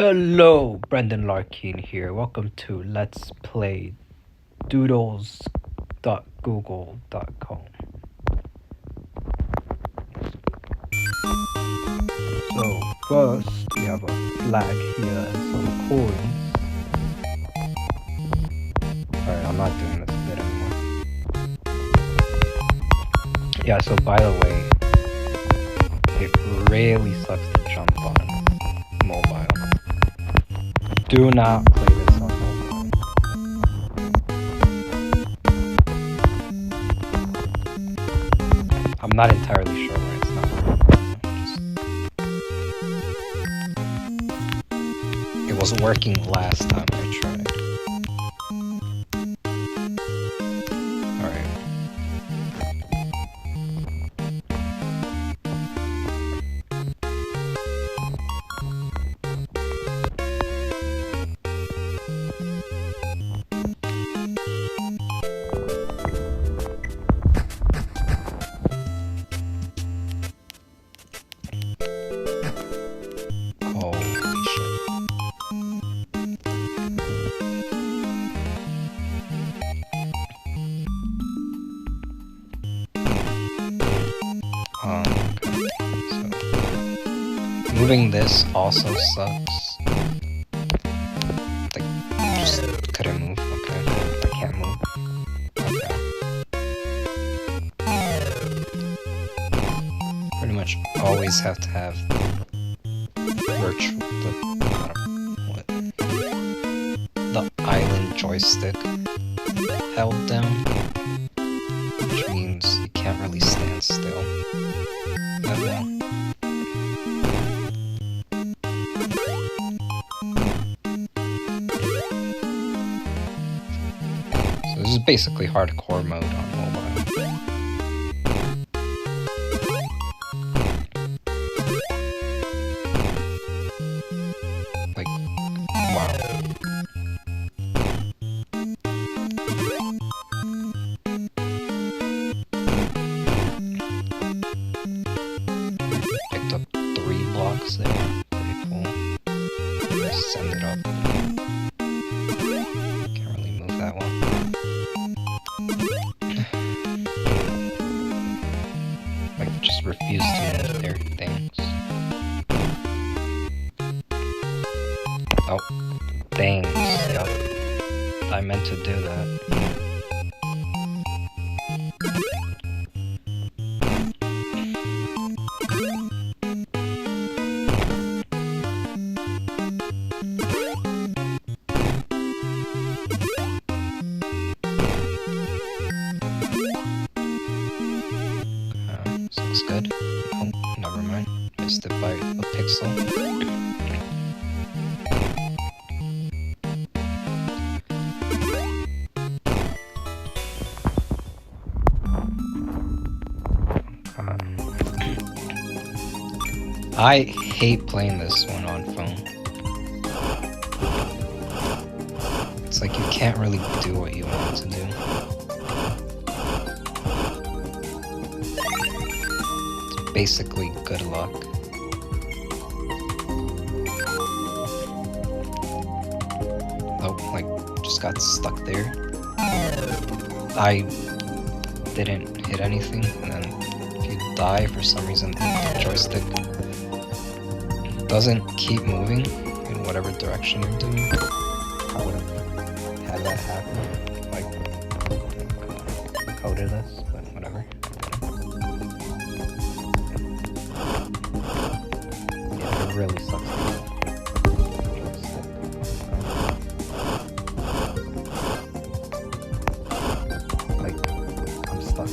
Hello, Brendan Larkin here. Welcome to Let's Play doodles.google.com. So first we have a flag here and some coins. Alright, I'm not doing this bit anymore. Yeah, so by the way, it really sucks to jump on mobile. Do not play this on mobile. I'm not entirely sure why it's not working. It wasn't working last time I tried. Alright. Moving this also sucks. Like, just couldn't move. Okay, I can't move. Okay. Pretty much always have to have the island joystick held down, which means you can't really stand still. This is basically hardcore mode on mobile. Like, wow. Picked up 3 blocks there. Pretty cool. Just send it up. Can't really move that one. Like, just refuse to move their things. Oh, thanks. Yep. I meant to do that. This looks good. Oh, never mind. Missed it by a pixel. I hate playing this one on phone. It's like you can't really do what you want to do. It's basically good luck. Oh, like, just got stuck there. I didn't hit anything, and then if you die for some reason, the joystick doesn't keep moving in whatever direction you're doing. I would have had that happen. Like, coded this, but whatever. Yeah, it really sucks. Like, I'm stuck.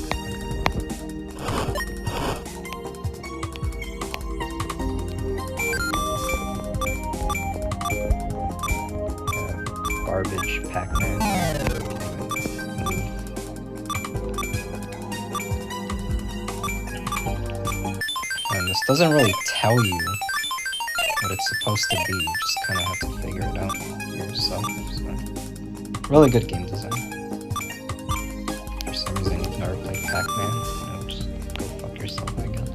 Garbage Pac-Man. And this doesn't really tell you what it's supposed to be. You just kind of have to figure it out yourself. So, really good game design. For some reason, you've never played Pac-Man. Just go fuck yourself, I guess.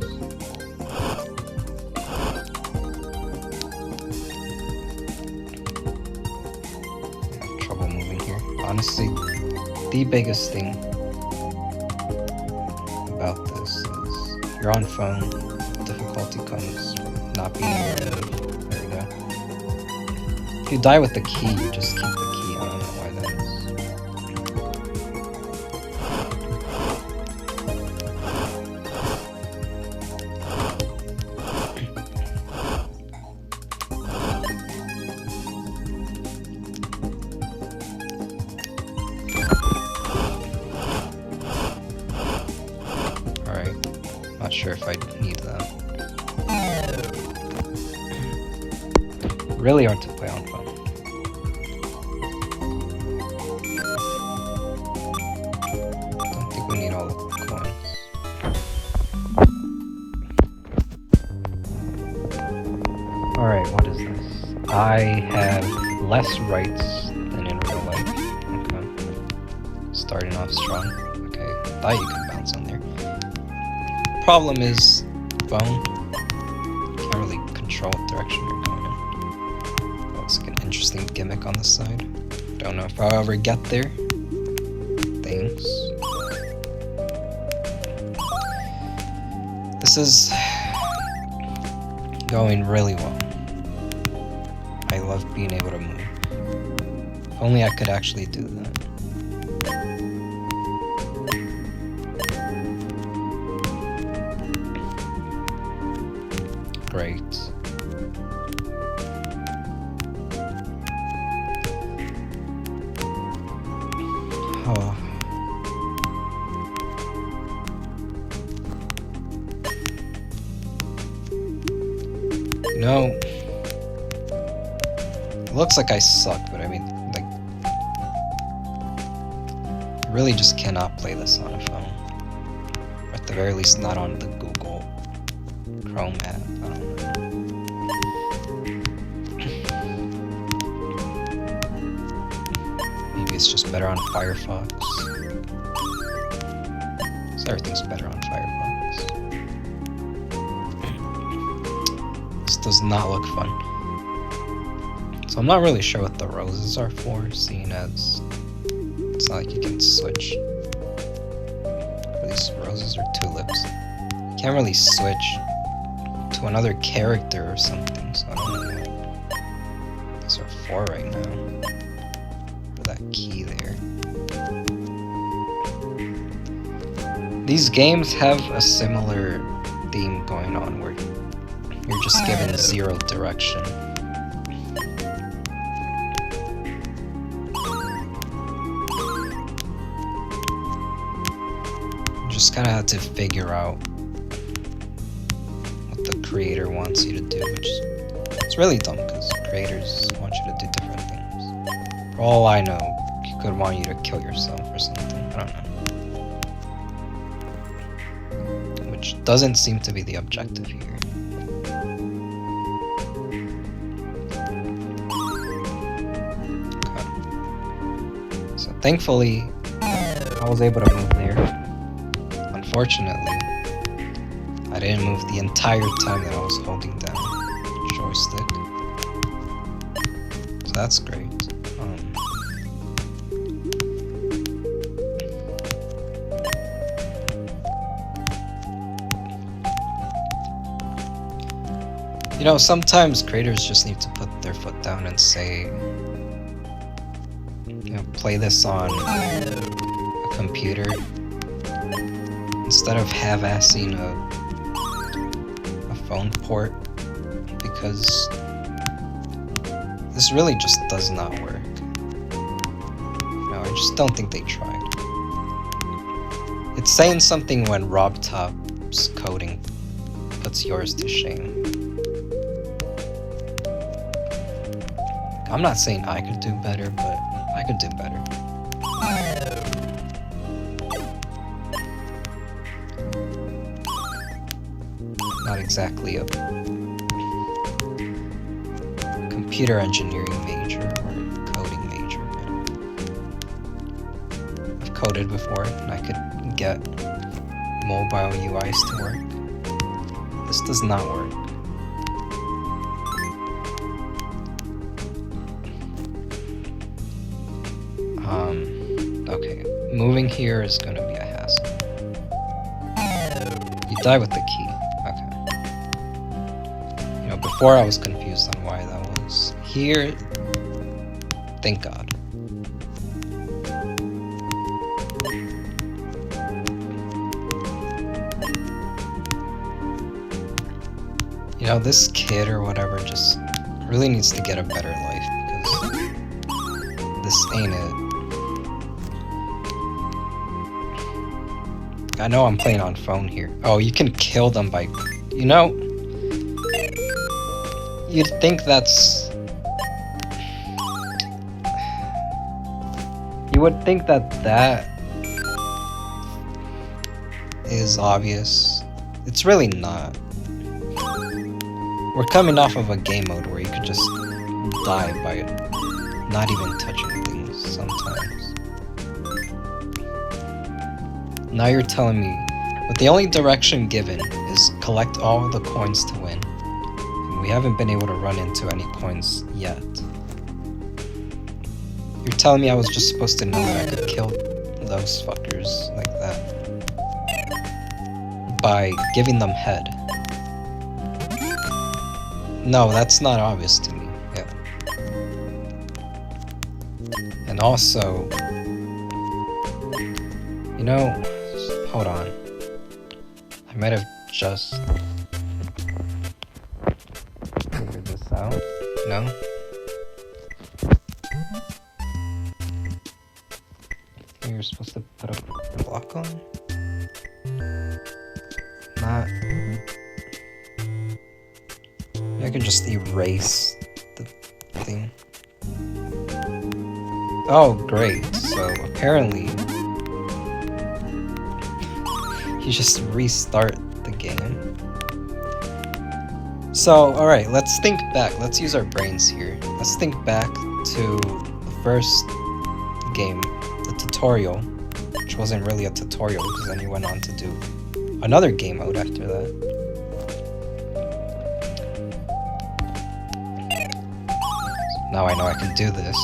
Honestly, the biggest thing about this is you're on phone, difficulty comes from not being able to move. There we go. If you die with the key, you just keep the key. I don't know why that is. Not sure if I need that. Really hard to play on phone. Don't think we need all the coins. Alright, what is this? I have less rights than in real life. Okay. Starting off strong. Okay, thought you could bounce on there. Problem is, phone, can't really control what direction you're going in. Looks like an interesting gimmick on the side. Don't know if I'll ever get there. Thanks. This is going really well. I love being able to move. If only I could actually do that. Great. Oh. You know, it looks like I suck, but I mean, like, I really just cannot play this on a phone. Or at the very least, not on the Google Chrome app. I don't know. Maybe it's just better on Firefox. So everything's better on Firefox. This does not look fun. So I'm not really sure what the roses are for, seeing as it's not like you can switch. Are these roses or tulips? You can't really switch to another character or something, so I don't know what these are for right now. For that key there. These games have a similar theme going on where you're just given zero direction. You just kind of have to figure out the creator wants you to do, which is really dumb because creators want you to do different things. For all I know, he could want you to kill yourself or something. I don't know. Which doesn't seem to be the objective here. Okay. So thankfully, I was able to move there. Unfortunately, I didn't move the entire time that I was holding down the joystick. So that's great. You know, sometimes creators just need to put their foot down and say, you know, play this on a computer instead of half-assing a phone port, because this really just does not work. No, I just don't think they tried. It's saying something when RobTop's coding puts yours to shame. I'm not saying I could do better, but I could do better. Not exactly a computer engineering major or coding major, but I've coded before and I could get mobile UIs to work. This does not work. Okay, moving here is gonna be a hassle. You die with the key. Okay. You know, before I was confused on why that was. Here, thank God. You know, this kid or whatever just really needs to get a better life because this ain't it. I know I'm playing on phone here. Oh, you can kill them by... You know... You'd think that's... You would think that that is obvious. It's really not. We're coming off of a game mode where you could just die by not even touching things sometimes. Now you're telling me, but the only direction given is collect all the coins to win. And we haven't been able to run into any coins yet. You're telling me I was just supposed to know that I could kill those fuckers like that by giving them head. No, that's not obvious to me. Yeah. And also, you know, hold on. I might have just figured this out. No? You're supposed to put a block on? Not. I can just erase the thing. Oh, great. So apparently you just restart the game. So, alright, let's think back. Let's use our brains here. Let's think back to the first game, the tutorial, which wasn't really a tutorial because then you went on to do another game mode after that. Now I know I can do this.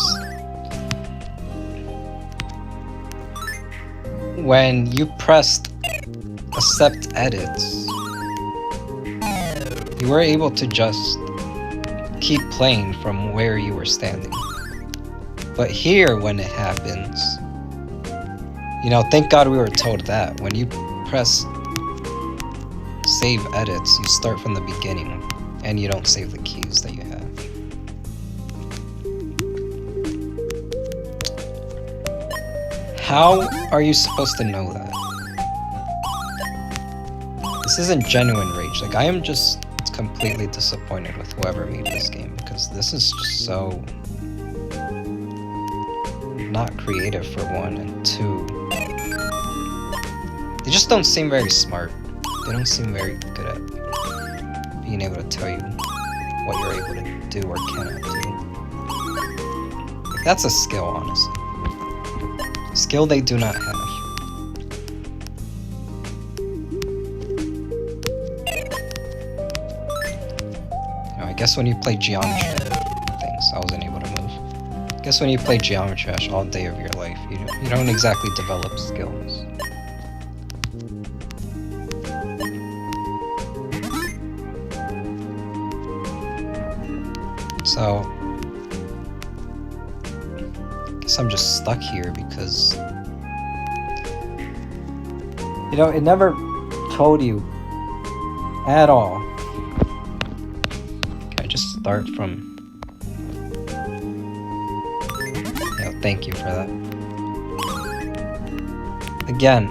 When you pressed accept edits, you were able to just keep playing from where you were standing. But here, when it happens, you know, thank God we were told that. When you press save edits, you start from the beginning, and you don't save the keys that you have. How are you supposed to know that? This isn't genuine rage. Like, I am just completely disappointed with whoever made this game because this is just so not creative for one, and two, they just don't seem very smart. They don't seem very good at being able to tell you what you're able to do or cannot do. Like, that's a skill, honestly. A skill they do not have. I guess when you play geometry things, I wasn't able to move. I guess when you play geometry Dash all day of your life, you don't exactly develop skills. So, I guess I'm just stuck here because, you know, it never told you at all. Can I just start from... Yeah, thank you for that. Again,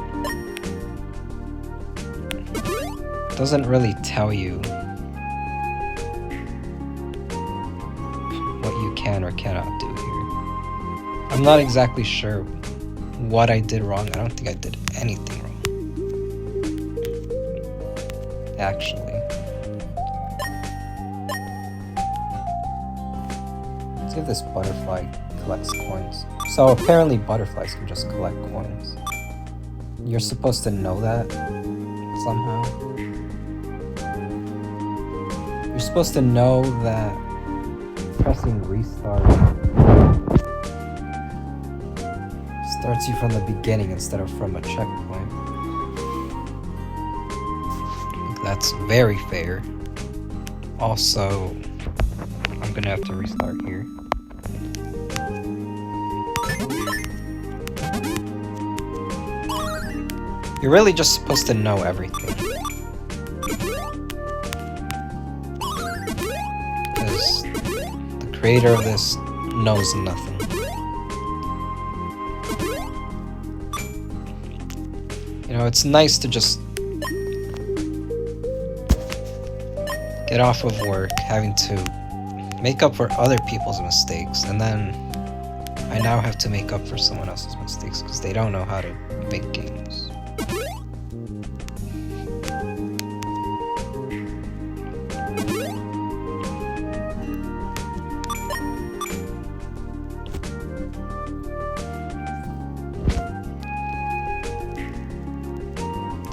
it doesn't really tell you what you can or cannot do here. I'm not exactly sure what I did wrong. I don't think I did anything wrong, actually. Let's see if this butterfly collects coins. So apparently butterflies can just collect coins. You're supposed to know that somehow. You're supposed to know that pressing restart Starts you from the beginning instead of from a checkpoint. That's very fair. Also, I'm gonna have to restart here. You're really just supposed to know everything. Because the creator of this knows nothing. You know, it's nice to just get off of work having to make up for other people's mistakes, and then I now have to make up for someone else's mistakes because they don't know how to make games.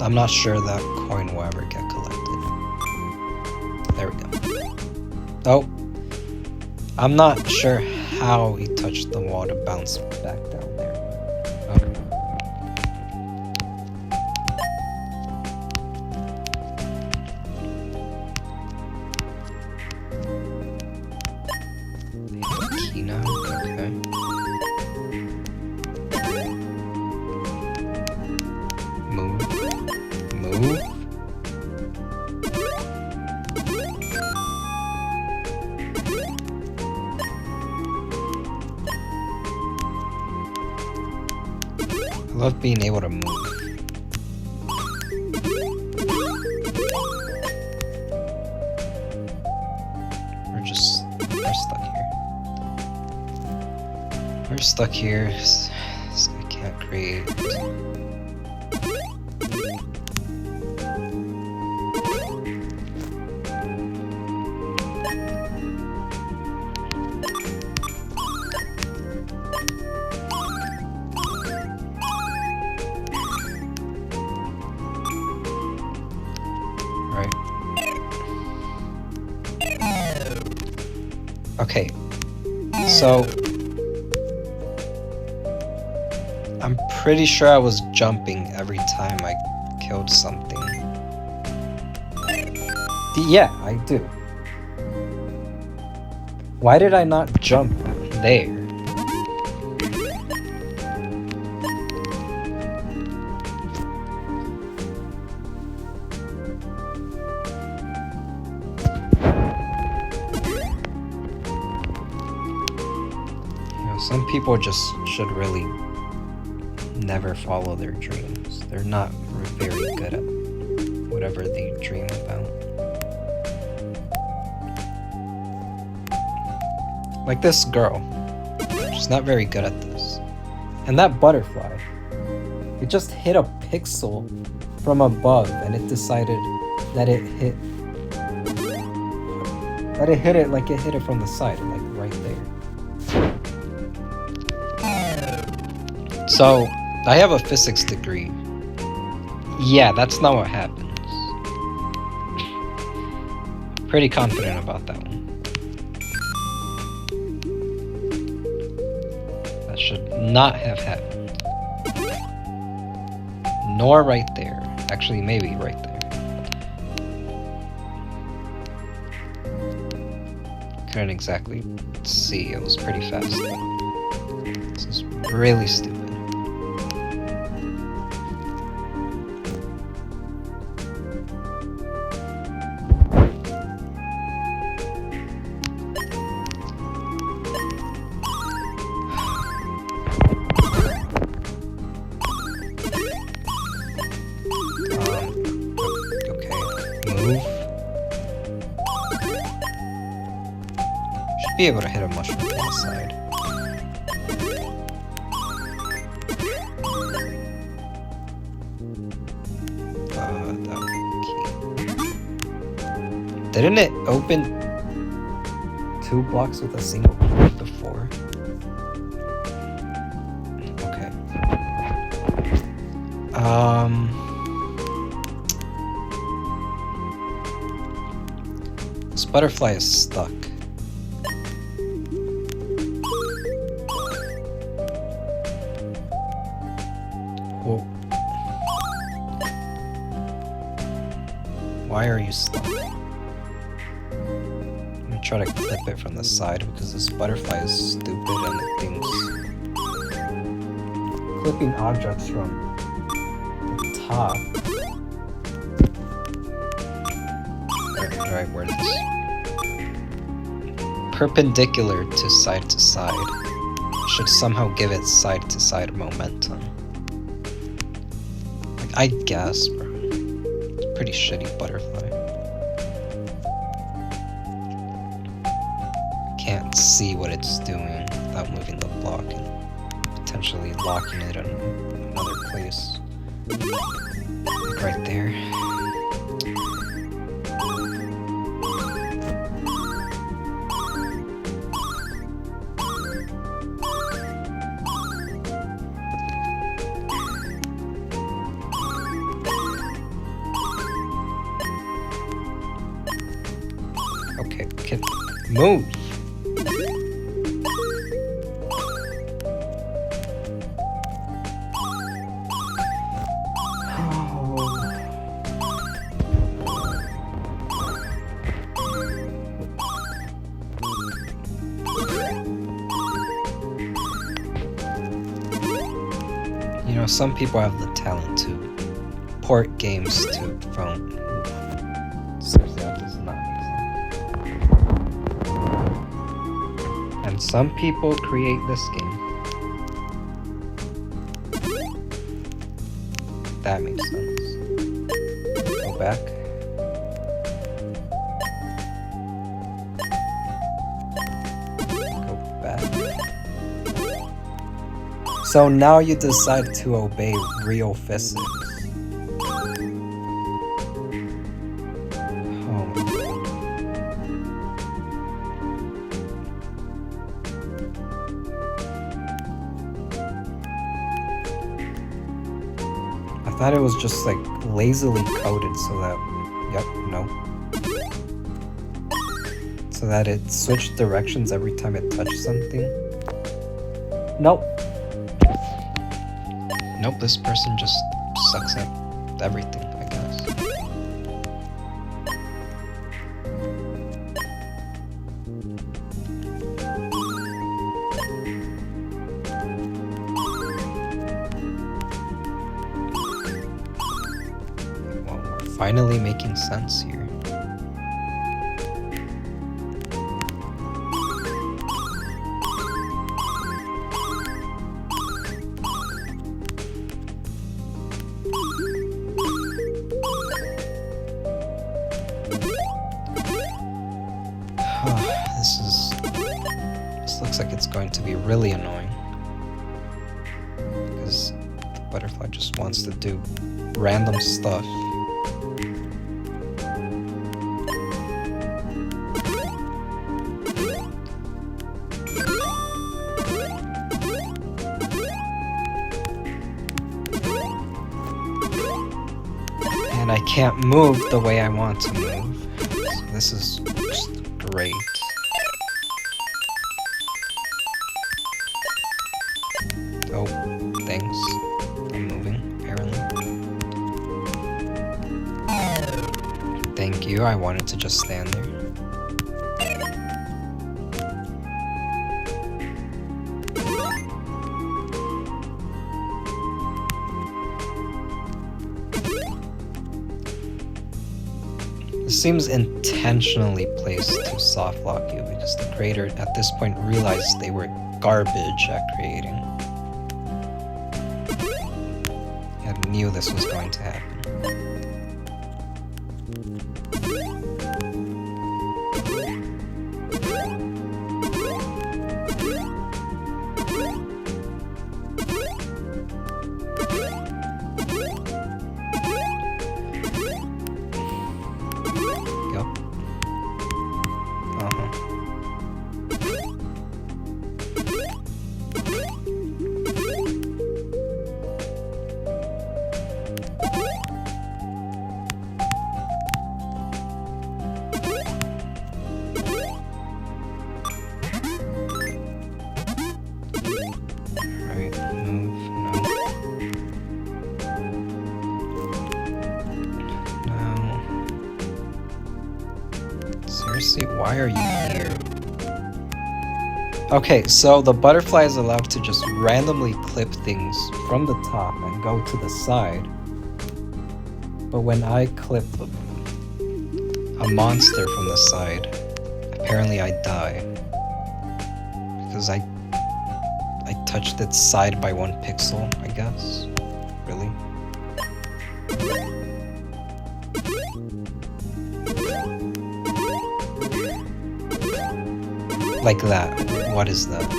I'm not sure that coin will ever get collected. There we go. Oh. I'm not sure how he touched the wall to bounce back down there. Okay. Key now? Okay. Move. I love being able to move. We're stuck here. We're stuck here. So I can't create. Okay, so I'm pretty sure I was jumping every time I killed something. Yeah, I do. Why did I not jump there? Some people just should really never follow their dreams. They're not very good at whatever they dream about. Like this girl. She's not very good at this. And that butterfly. It just hit a pixel from above and it decided that it hit it like it hit it from the side, like right there. So, I have a physics degree. Yeah, that's not what happens. Pretty confident about that one. That should not have happened. Nor right there. Actually, maybe right there. Couldn't exactly see, it was pretty fast. This is really stupid. Be able to hit a mushroom from the side. That key. Didn't it open 2 blocks with a single key before? Okay. This butterfly is stuck. Why are you stuck? I'm gonna try to clip it from the side because this butterfly is stupid and it thinks clipping objects from the top. Right, where this perpendicular to side should somehow give it side to side momentum. Like, I guess, bro. It's a pretty shitty butterfly. Can't see what it's doing without moving the block and potentially locking it in another place. Like right there. Okay, kid, move! You know, some people have the talent to port games to phone. Seriously, that does not make sense. And some people create this game. That makes sense. Go back. Go back. So now you decide to obey real physics. Oh my God. I thought it was just like lazily coded so that, yep, no. So that it switched directions every time it touched something. Nope. Nope, this person just sucks at everything, I guess. Well, we're finally making sense here. This looks like it's going to be really annoying because the butterfly just wants to do random stuff. And I can't move the way I want to move. So this is just great. Oh, thanks. I'm moving, apparently. Thank you, I wanted to just stand there. This seems intentionally placed to soft lock you because the creator at this point realized they were garbage at creating. I knew this was going to happen. Yep. Why are you here? Okay, so the butterfly is allowed to just randomly clip things from the top and go to the side. But when I clip a monster from the side, apparently I die. Because I touched its side by 1 pixel, I guess. Really? Like that. What is that?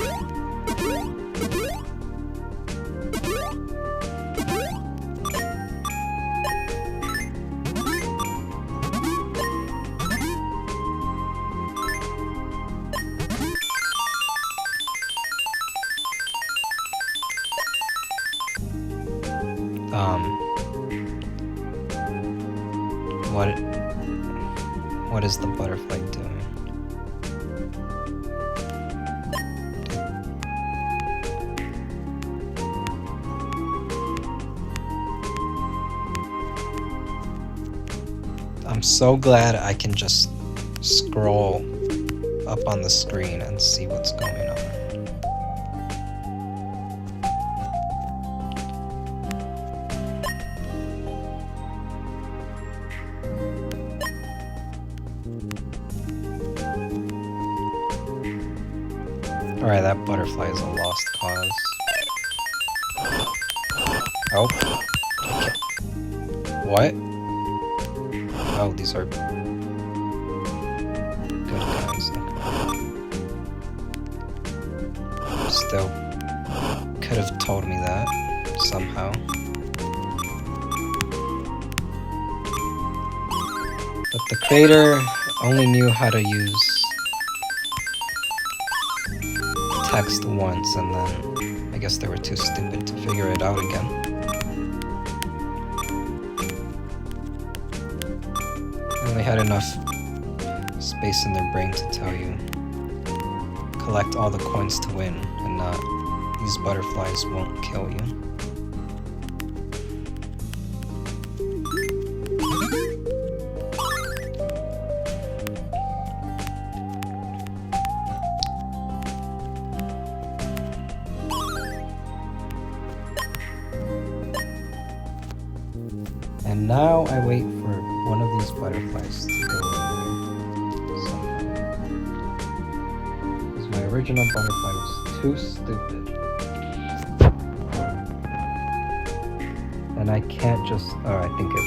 What is the butterfly doing? I'm so glad I can just scroll up on the screen and see what's going on. Alright, that butterfly is a lost cause. Oh. Okay. What? Oh, these are good guys. Still could have told me that somehow. But the creator only knew how to use text once, and then I guess they were too stupid to figure it out again. They had enough space in their brain to tell you collect all the coins to win, and not these butterflies won't kill you. And now I wait for one of these butterflies to go in here somehow. Because my original butterfly was too stupid. And I can't just... Oh, I think it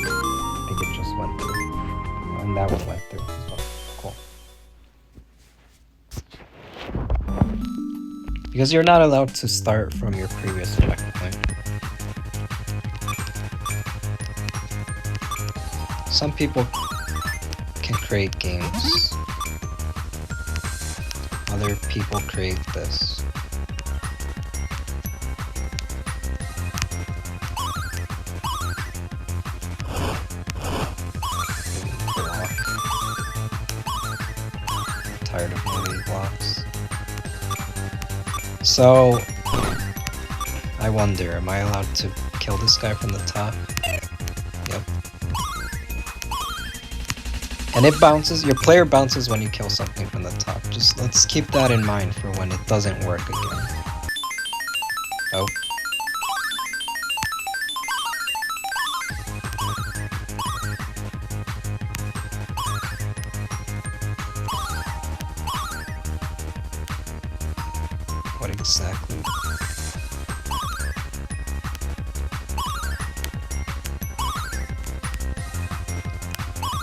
just went through. And that one went through as well. Cool. Because you're not allowed to start from your previous checkpoint. Some people can create games. Other people create this. Tired of moving blocks. So, I wonder, am I allowed to kill this guy from the top? Yep. And it bounces, your player bounces when you kill something from the top. Just let's keep that in mind for when it doesn't work again. Oh. What exactly?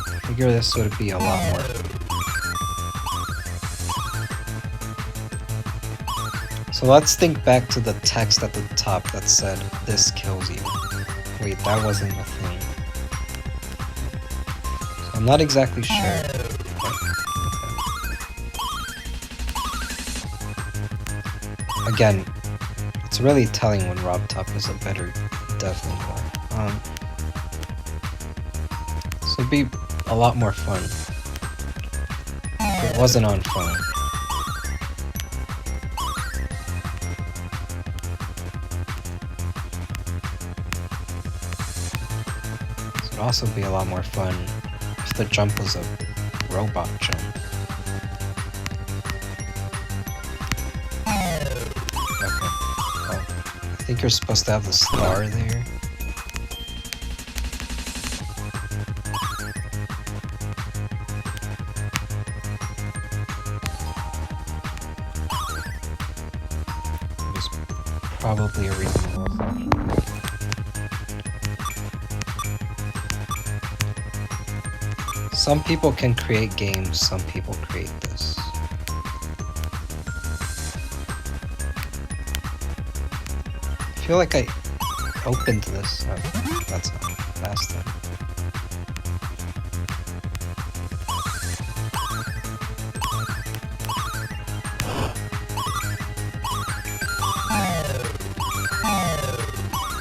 I figure this would be a lot more. So let's think back to the text at the top that said, "This kills you." Wait, that wasn't a thing. So I'm not exactly sure. Again, it's really telling when RobTop is a better dev lingual. So it'd be a lot more fun if it wasn't on phone. So it'd also be a lot more fun if the jump was a robot jump. think you're supposed to have the star there. There's probably a reasonable assumption. Some people can create games, some people create this. I feel like I opened this. Oh, that's a fast thing.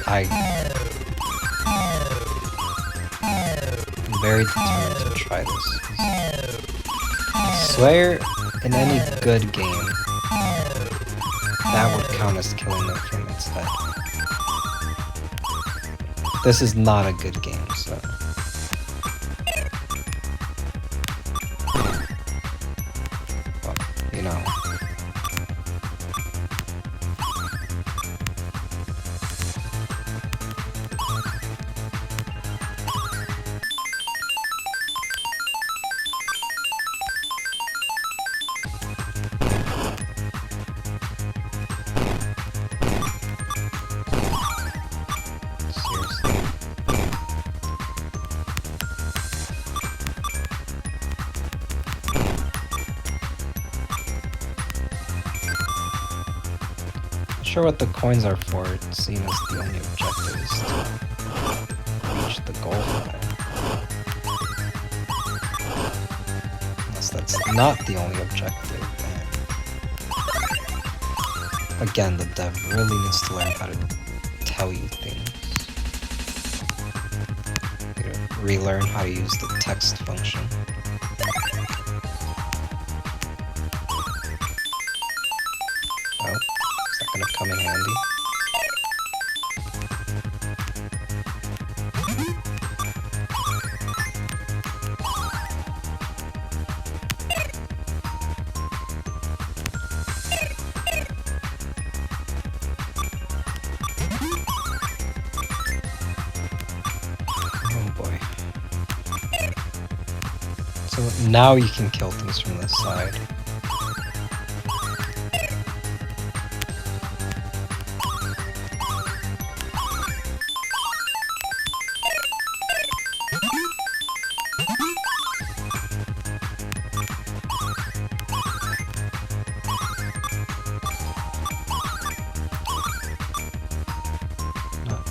I'm very determined to try this. I swear, in any good game, that would count as killing it from its head. This is not a good game, so... well, you know. Sure what the coins are for, seeing as the only objective is to reach the goal line. Unless that's not the only objective, then... again, the dev really needs to learn how to tell you things. You gotta relearn how to use the text function. Gonna come in handy. Oh boy. So now you can kill things from this side.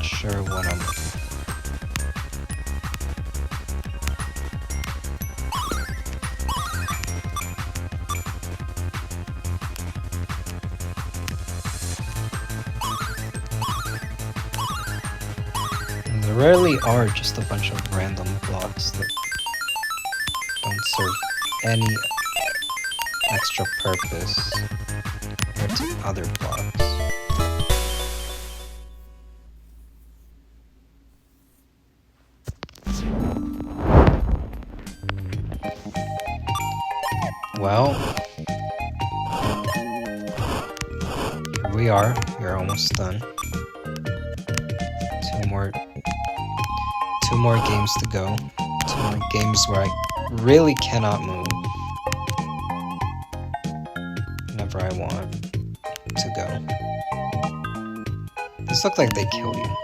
Sure what I'm looking for. And there rarely are just a bunch of random blocks that don't serve any extra purpose compared to other blocks. Well, here we are. We're almost done. Two more games to go. Two more games where I really cannot move whenever I want to go. These look like they kill you,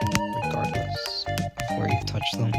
regardless of where you touch them.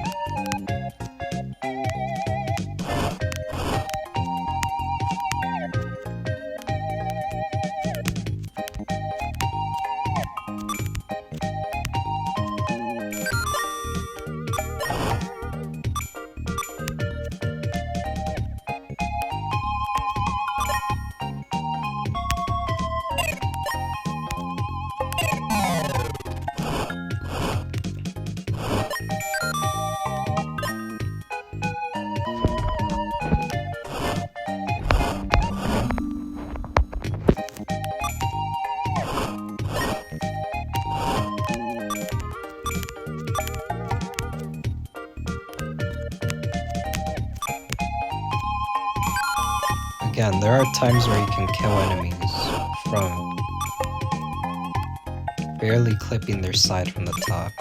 Again, there are times where you can kill enemies from barely clipping their side from the top.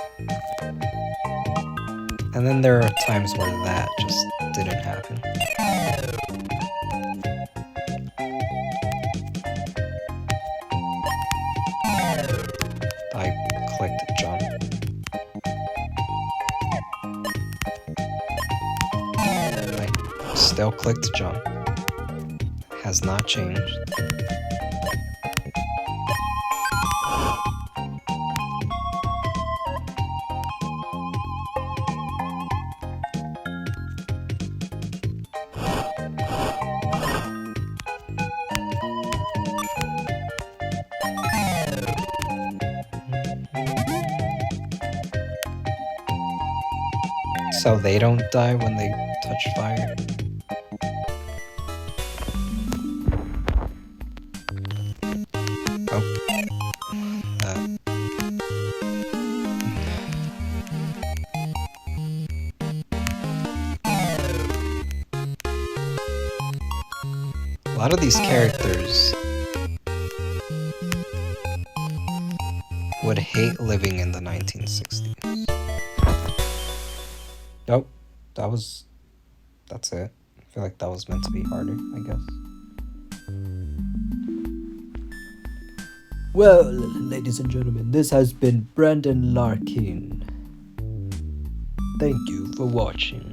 And then there are times where that just didn't happen. I clicked jump. I still clicked jump. Has not changed. So they don't die when they touch fire? Oh. A lot of these characters would hate living in the 1960s. Nope, that's it. I feel like that was meant to be harder, I guess. Well, ladies and gentlemen, this has been Brandon Larkin. Thank you for watching.